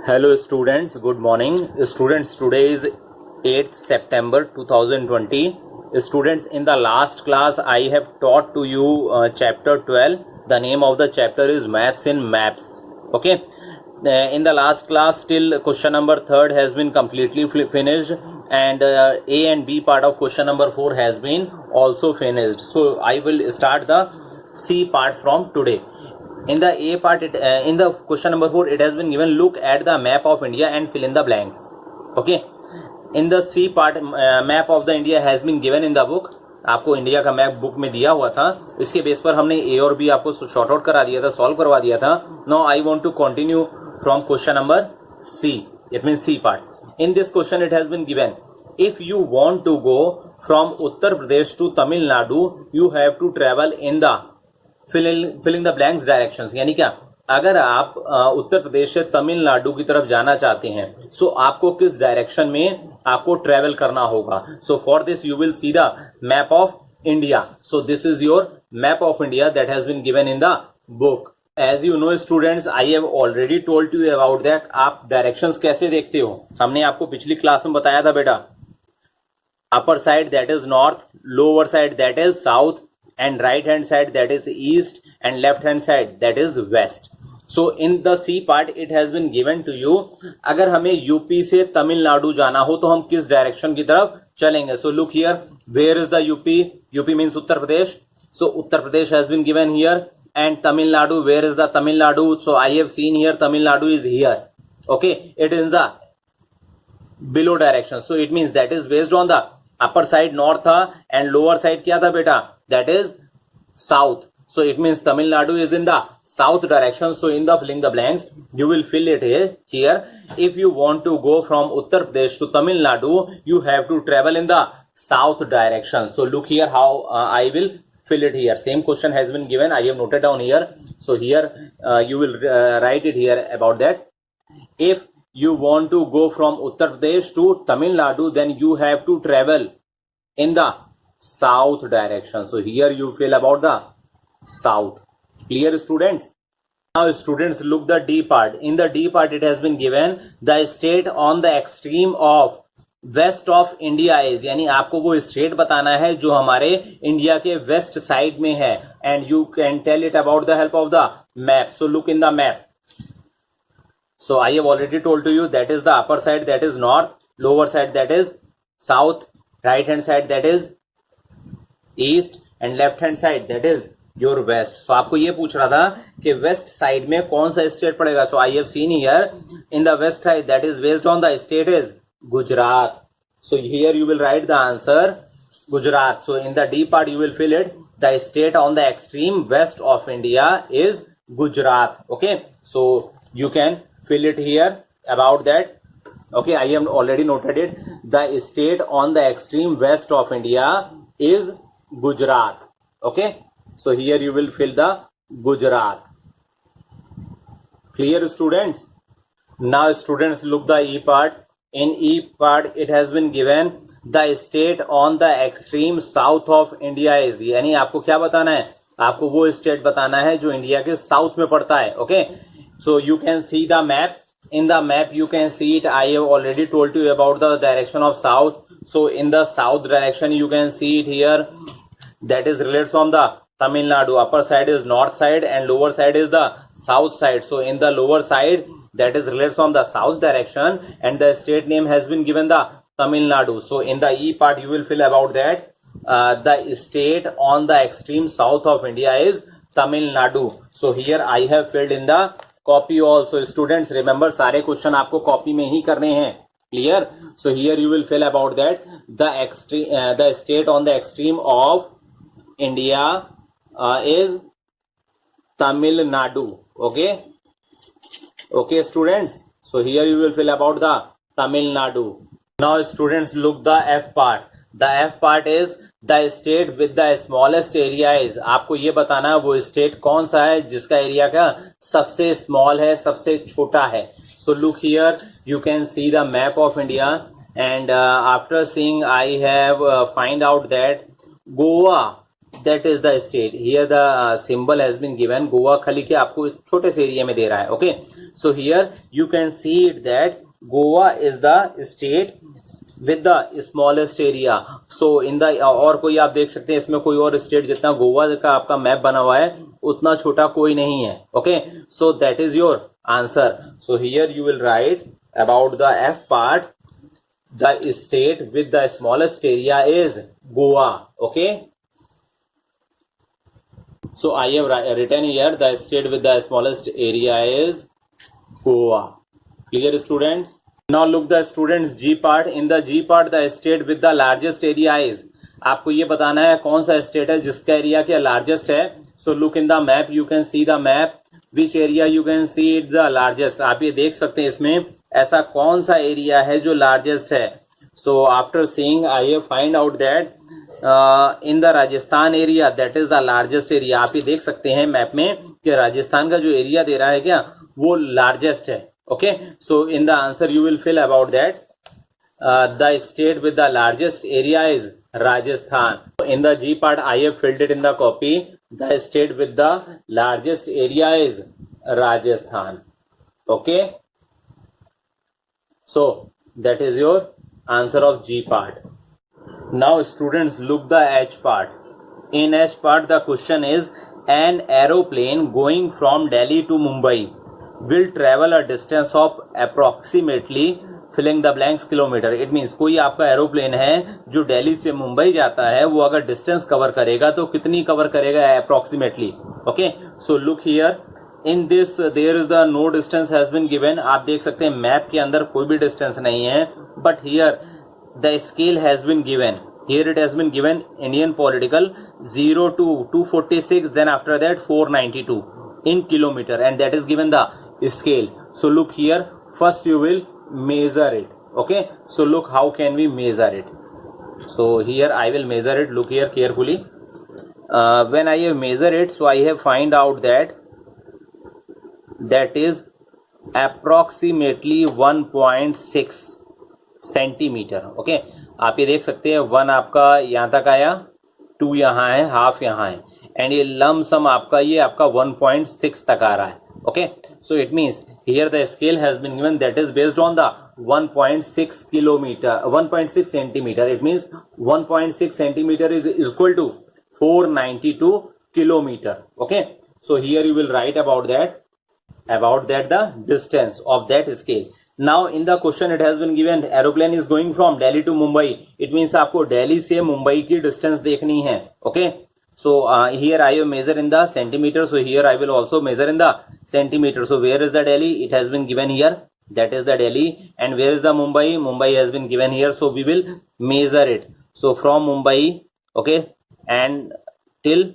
Hello students, good morning. Students, today is 8th September 2020. Students, in the last class I have taught to you chapter 12. The name of the chapter is Maths in Maps. Okay. In the last class till question number 3rd has been completely finished, and A and B part of question number 4 has been also finished. So I will start the C part from today. In the A part, in the question number 4, it has been given, look at the map of India and fill in the blanks. Okay. In the C part, map of the India has been given in the book. आपको India का map book में दिया हुआ था. इसके base पर हमने ए और बी आपको शॉर्ट आउट करा दिया था, सॉल्व करवा दिया था. Now I want to continue from question number C. It mean C part. In this question it has been given, if you want to go from Uttar Pradesh to Tamil Nadu, you have to travel in the filling the blanks directions. यानी क्या, अगर आप उत्तर प्रदेश से तमिलनाडु की तरफ जाना चाहते हैं, सो आपको किस डायरेक्शन में आपको ट्रेवल करना होगा. So for this you will see the map of India. So this is your map of India that has been given in the book. As you know students, I have already told you about that. आप directions कैसे देखते हो, हमने आपको पिछली class में बताया था बेटा. Upper side that is north, lower side that is south, and right hand side that is east, and left hand side that is west. So in the C part it has been given to you, अगर हमें UP से तमिलनाडु जाना हो तो हम किस direction की तरफ चलेंगे. So look here, where is the UP? UP means Uttar Pradesh. So Uttar Pradesh has been given here, and Tamil Nadu, where is the Tamil Nadu? So I have seen here Tamil Nadu is here. Okay, it is the below direction. So it means that is based on the upper side north था, and lower side क्या था बेटा, that is south. So it means Tamil Nadu is in the south direction. So in the filling the blanks you will fill it here. If you want to go from Uttar Pradesh to Tamil Nadu, you have to travel in the south direction. So look here how I will fill it here. Same question has been given, I have noted down here. So here you will write it here about that. If you want to go from Uttar Pradesh to Tamil Nadu, then you have to travel in the south direction. So here you fill about the south. Clear students? Now students, look the D part. In the D part it has been given, the state on the extreme of west of India is, यानी आपको वो state बताना है जो हमारे India के west side में है, and you can tell it about the help of the map. So look in the map. So I have already told to you, that is the upper side that is north, lower side that is south, right hand side that is east, and left hand side that is your west. So आपको ये पूछ रहा था कि west side में कौन सा state पड़ेगा. So I have seen here in the west side that is based on the state is Gujarat. So here you will write the answer Gujarat. So in the D part you will fill it, the state on the extreme west of India is Gujarat. Okay, so you can fill it here about that. Okay, I have already noted it. The state on the extreme west of India is Gujarat. Okay, so here you will fill the Gujarat. Clear students? Now students, look the E part. In E part it has been given, the state on the extreme south of India is, यानी आपको क्या बताना है, आपको वो state बताना है जो इंडिया के साउथ में पड़ता है. Okay, so you can see the map. In the map you can see it, I have already told you about the direction of south. So in the south direction you can see it here, that is related from the Tamil Nadu. Upper side is north side and lower side is the south side. So in the lower side that is related from the south direction, and the state name has been given the Tamil Nadu. So in the E part you will fill about that. The state on the extreme south of India is Tamil Nadu. So here I have filled in the copy also. Students, remember सारे question आपको copy में ही करने हैं. Clear? So here you will fill about that. The state on the extreme of India is Tamil Nadu. Okay, okay students. So here you will fill about the Tamil Nadu. Now students, look the F part. The F part is the state with the smallest area is. आपको ये बताना है वो state कौन सा है जिसका area का सबसे स्मॉल है, सबसे छोटा है. So look here, you can see the map of India, and after seeing I have find out that Goa, that is the state. Here the symbol has been given. Goa खाली के आपको एक छोटे से एरिया में दे रहा है. Okay, so here you can see it that Goa is the state with the smallest area. So in the और कोई आप देख सकते हैं इसमें कोई और स्टेट जितना गोवा का आपका मैप बना हुआ है उतना छोटा कोई नहीं है. Okay, so that is your answer. So here you will write about the F part. The state with the smallest area is Goa. Okay. So I have written here the state with the smallest area is Goa. Clear, students? Now look the students G part. In the G part, the state with the largest area is. आपको ये बताना है कौन सा state है जिसका area क्या largest है. So look in the map, you can C the map which area you can see it the largest. आप ये देख सकते हैं इसमें ऐसा कौन सा एरिया है जो लार्जेस्ट है. So after seeing I have find out that in the Rajasthan area that is the largest area. आप ये देख सकते हैं मैप में कि राजस्थान का जो एरिया दे रहा है क्या वो लार्जेस्ट है. Okay, so in the answer you will fill about that the state with the largest area is Rajasthan. In the G part, I have filled it in the copy. The state with the largest area is Rajasthan. Okay. So that is your answer of G part. Now students look the H part. In H part, the question is an aeroplane going from Delhi to Mumbai will travel a distance of approximately filling the blanks kilometre. It means कोई आपका aeroplane है जो दिल्ली से मुंबई जाता है वो अगर distance cover करेगा तो कितनी कवर करेगा approximately. Okay, so look here in this there is the no distance has been given. आप देख सकते हैं मैप के अंदर कोई भी डिस्टेंस नहीं है but here the scale has been given. Here it has been given Indian political 0 to 246, then after that 492 in kilometer, and that is given the scale. So look here, first you will measure it. Okay, so look how can we measure it. So here I will measure it. Look here carefully. When I have measured it, so I have find out that is approximately 1.6 centimetre. Okay, आप ये देख सकते हैं 1 आपका यहाँ तक आया, 2 यहाँ है, हाफ यहाँ है, एंड ये लमसम आपका ये आपका 1.6 तक आ रहा है. Okay, so it means here the scale has been given that is based on the 1.6 kilometer 1.6 centimeter. It means 1.6 centimeter is equal to 492 kilometer. Okay, so here you will write about that the distance of that scale. Now in the question it has been given aeroplane is going from Delhi to Mumbai. It means आपको दिल्ली से मुंबई की distance देखनी है. Okay, so here I have measured in the centimeter, so here I will also measure in the centimeter. So where is the Delhi? It has been given here, that is the Delhi. And where is the Mumbai? Mumbai has been given here, so we will measure it. So from Mumbai, okay, and till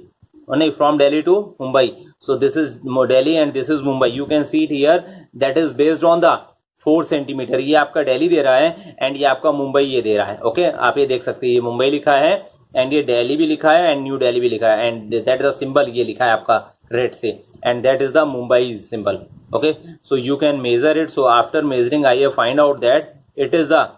from Delhi to Mumbai. So this is Delhi and this is Mumbai. You can see it here, that is based on the 4 centimetre. ये आपका दिल्ली दे रहा है and ये आपका मुंबई ये दे रहा है. Okay, आप ये देख सकते हैं ये मुंबई लिखा है एंड ये दिल्ली भी लिखा है एंड न्यू दिल्ली भी लिखा है, and that is the symbol ये लिखा है आपका रेड से, and that is the Mumbai symbol. Okay, so you can measure it. So after measuring I have find out that it is the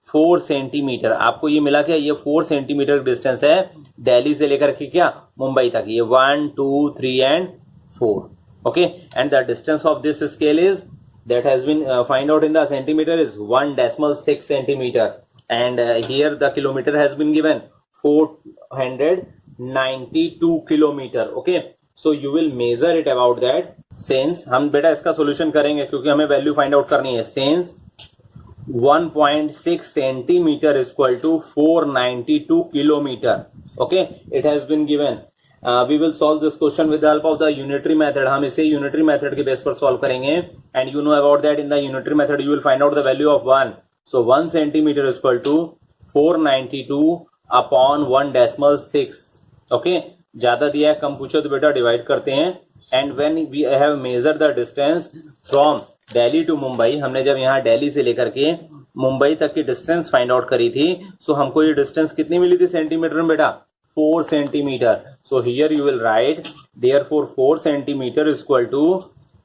4 centimetre. आपको ये मिला क्या, ये 4 सेंटीमीटर डिस्टेंस है दिल्ली से लेकर के क्या मुंबई तक. ये 1 2 3 and 4. Okay, and the distance of this scale is that has been find out in the centimeter is 1.6 centimeter, and here the kilometer has been given 492 kilometer. Okay, so you will measure it about that. Since हम बेटा इसका solution करेंगे क्योंकि हमें value find out करनी है. Since 1.6 centimeter is equal to 492 kilometer. Okay, it has been given. We will solve this question with the help of the unitary method. हम इसे unitary method के बेस पर solve करेंगे, and you know about that in the unitary method you will find out the value of 1. So 1 centimeter is equal to 492 upon 1.6. Okay, ज्यादा दिया है कम पूछो तो बेटा डिवाइड करते हैं. And when we have measured the distance from Delhi to Mumbai, हमने जब यहाँ दिल्ली से लेकर के मुंबई तक की डिस्टेंस फाइंड आउट करी थी, सो हमको ये डिस्टेंस कितनी मिली थी सेंटीमीटर में बेटा, 4 centimeter. So here you will write therefore 4 centimeter is equal to,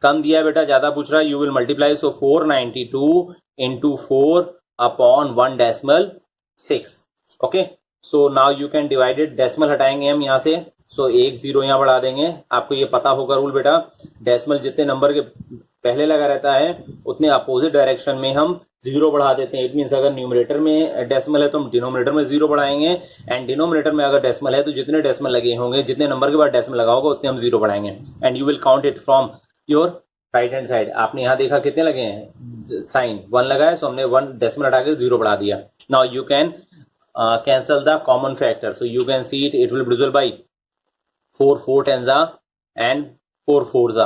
कम दिया है बेटा ज्यादा पूछ रहा है, you will multiply, so 492 into 4 upon 1.6. Okay, so now you can divide it. Decimal हटाएंगे हम यहाँ से, सो एक जीरो यहाँ बढ़ा देंगे। आपको ये पता होगा रूल बेटा, डेसिमल जितने नंबर के पहले लगा रहता है उतने अपोजिट डायरेक्शन में हम जीरो बढ़ा देते हैं। इट मीन्स अगर न्यूमरेटर में डेसिमल है तो हम डिनोमिनेटर में जीरो बढ़ाएंगे, एंड डिनोमिनेटर में अगर डेसिमल है तो जितने डेसिमल लगे होंगे, जितने नंबर के बाद डेसिमल लगा होगा उतने हम जीरो बढ़ाएंगे। And you will count it from your right hand side. आपने यहाँ देखा कितने लगे हैं, साइन 1 लगा है, सो हमने 1 डेसिमल हटा के जीरो बढ़ा दिया। Now you can cancel the common factor, so you can see it will be divisible by 4 tens and 4 fours,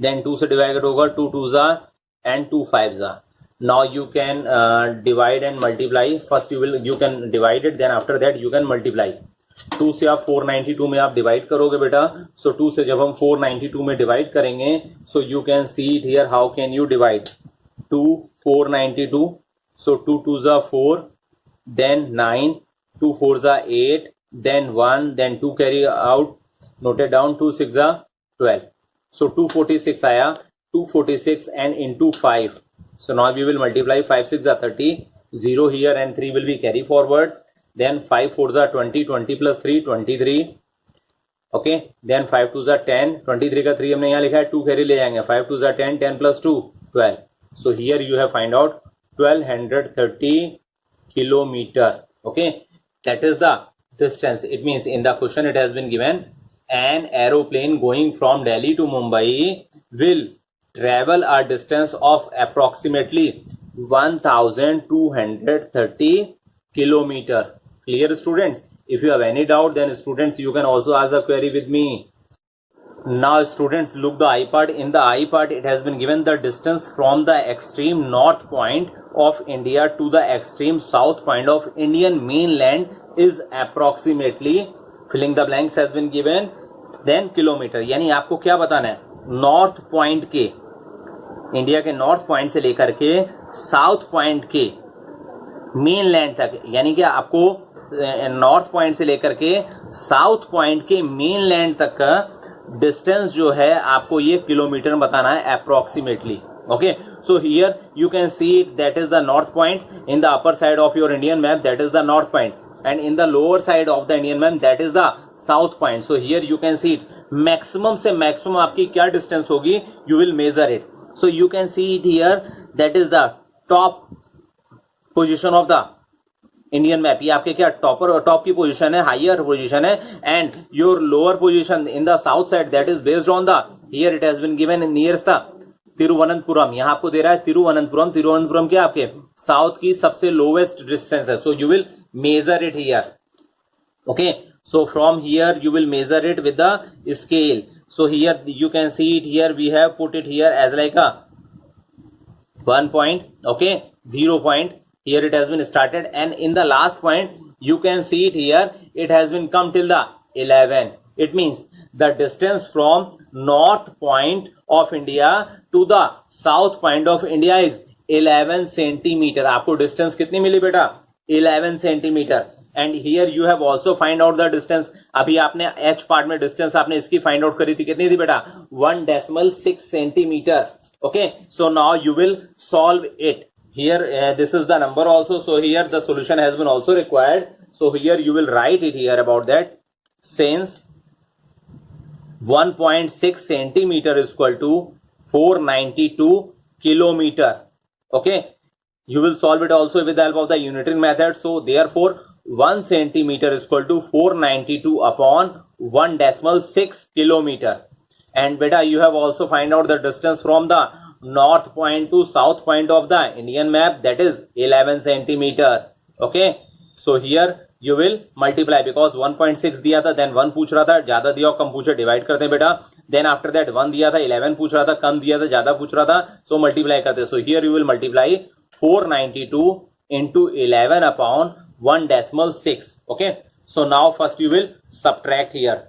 then 2 से divided होगा 2 twos and 2 fives। now you can divide and multiply। first you can divide it, then after that you can multiply। 2 से आप 492 में आप divide करोगे बेटा, so 2 से जब हम 492 में डिवाइड करेंगे, so you can see it here how can you divide 2 492, so 2 twos are 4, then 9, 2 fours are 8, then 1, then 2 carry out, note it down, 2 6 are 12, so 246 आया, 246 and into 5, so now we will multiply, 5 6 are 30, 0 here and 3 will be carry forward, then 5 fours are 20, 20 plus 3 23, okay, then 5 twos are 10, 23 का 3 हमने यहाँ लिखा है, 2 carry ले जाएंगे, 5 twos are 10, 10 plus 2 12, so here you have find out 1230 kilometer, okay, that is the distance। it means in the question it has been given an aeroplane going from Delhi to Mumbai will travel a distance of approximately 1230 kilometer। clear students? if you have any doubt then students you can also ask the query with me। now students look the I part। in the I part it has been given the distance from the extreme north point of India to the extreme south point of Indian mainland is approximately, filling the blanks has been given, then kilometer। यानी आपको क्या बताना है, north point के, India के north point से लेकर के साउथ पॉइंट के मेनलैंड तक, यानी कि आपको नॉर्थ पॉइंट से लेकर के साउथ पॉइंट के मेनलैंड तक का डिस्टेंस जो है आपको ये किलोमीटर में बताना है approximately. okay, so here you can see it, that is the north point in the upper side of your Indian map, that is the north point, and in the lower side of the Indian map that is the south point। so here you can see it, maximum से maximum आपकी क्या distance होगी, you will measure it। so you can see it here, that is the top position of the Indian map. ये आपके क्या top की position है, higher position है, and your lower position in the south side that is based on the, here it has been given nearest the Thiruvananthapuram. यहाँ आपको दे रहा है तिरुवनंतपुरम। तिरुवनंतपुरम क्या आपके साउथ की सबसे लोवेस्ट डिस्टेंस है, so you will measure it here. Okay, so from here you will measure it with the scale. So here you can see it, here we have put it here as like a 1 point, okay, 0 point, here it has been started, and in the last point you can see it here, it has been come till the 11। it means the distance from north point of India to the south point of India is 11 centimeter। आपको distance कितनी मिली बेटा, 11 centimeter। and here you have also find out the distance। अभी आपने h part में distance आपने इसकी find out करी थी, कितनी थी बेटा, 1.6 centimeter। okay, so now you will solve it here। this is the number also, so here the solution has been also required, so here you will write it here about that, since 1.6 centimeter is equal to 492 kilometer। okay, you will solve it also with the help of the unitary method, so therefore 1 centimeter is equal to 492 upon 1.6 kilometer। and beta you have also find out the distance from the north point to south point of the Indian map, that is 11 centimeter। okay, so here you will multiply, because 1.6 दिया था, then 1 पूछ रहा था, ज्यादा दिया और कम पूछे, divide करते हैं बेटा, then after that 1 दिया था, 11 पूछ रहा था, कम दिया था, ज्यादा पूछ रहा था, so multiply करते हैं। so here you will multiply 492 into 11 upon 1.6। okay, so now first you will subtract here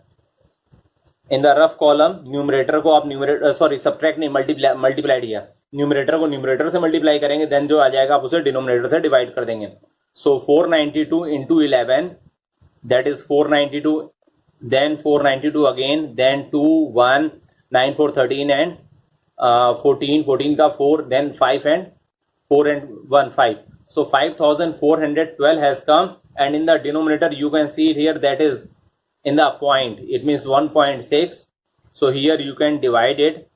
in the rough column, numerator को आप न्यूमरेटर सॉरी सब्ट्रैक्ट नहीं, मल्टीप्लाई दिया, न्यूमरेटर को न्यूमरेटर से मल्टीप्लाई करेंगे, देन जो आ जाएगा आप उसे डिनोमिनेटर से डिवाइड कर देंगे। सो 492 into 11 that is 492, then 492 again, then 2 1 9 4 13 and 14 का 4, then 5 and 4 and 1 5, so 5412 has come, and in the denominator you can see it here, that is in the point, it means 1.6. So here you can divide it.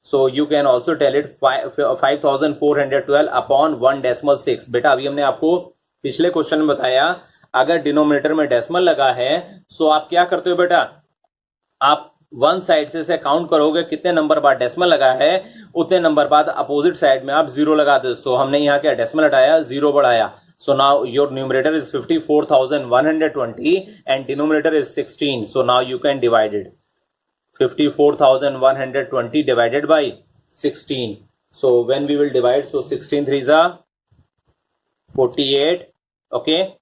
So you can also tell it 5412 upon 1.6. बेटा अभी हमने आपको पिछले question में बताया अगर denominator में decimal लगा है सो आप क्या करते हो बेटा, आप वन साइड से काउंट करोगे कितने नंबर बाद डेसिमल लगा है, उतने नंबर बाद अपोजिट साइड में आप जीरो लगा दो. सो हमने यहाँ क्या डेसिमल हटाया, जीरो बढ़ाया. So now your numerator is 54,120 and denominator is 16. So now you can divide it. 54,120 divided by 16. So when we will divide, so 16 threes are 48. Okay.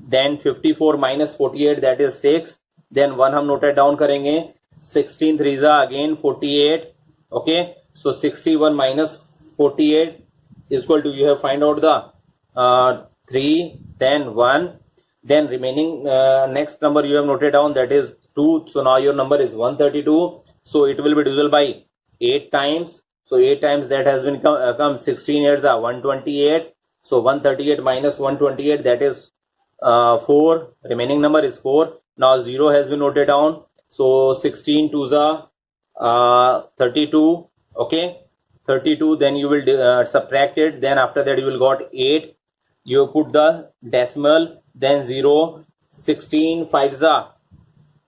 Then 54 minus 48, that is 6. Then 1 हम noted down करेंगे. 16 threes are again 48. Okay. So 61 minus 48 is equal to, you have find out the 3, then 1, then remaining next number you have noted down, that is 2. So now your number is 132. So it will be divisible by 8 times. So 8 times that has been come 16 years are 128. So 138 minus 128, that is 4. Remaining number is 4. Now 0 has been noted down. So 16 twos are 32. Okay. 32, then you will subtract it, then after that you will got 8. You put the decimal, then 0. 16 5s are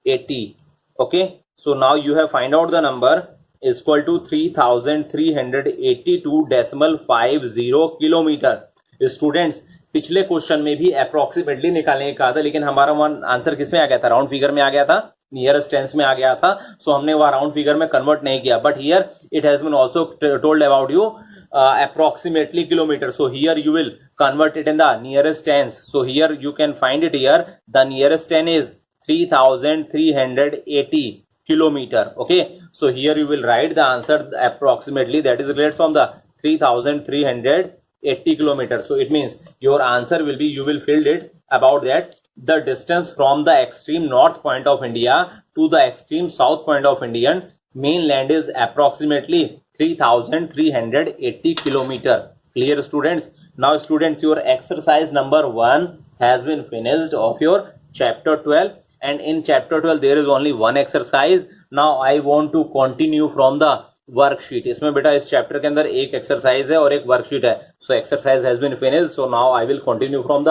80. Okay. So now you have find out the number is equal to 3382.50 kilometre. Students पिछले question में भी approximately निकालने का था, लेकिन हमारा answer किस में आ गया था, राउंड फिगर में आ गया था, नियरेस्ट टेंस में आ गया था. सो हमने वह राउंड फिगर में कन्वर्ट नहीं किया. But here it has been also told about you approximately kilometer. So here you will convert it in the nearest tens. So here you can find it here. The nearest ten is 3380 kilometer. Okay. So here you will write the answer approximately, that is related from the 3380 kilometer. So it means your answer will be, you will fill it about that. The distance from the extreme north point of India to the extreme south point of Indian mainland is approximately 3380 kilometer. Clear students? Now students, your exercise number 1 has been finished of your chapter 12, and in chapter 12 there is only one exercise. Now I want to continue from the worksheet. इसमें बेटा इस chapter के अंदर एक exercise है और एक worksheet है. So exercise has been finished. So now I will continue from the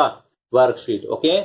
worksheet. Okay.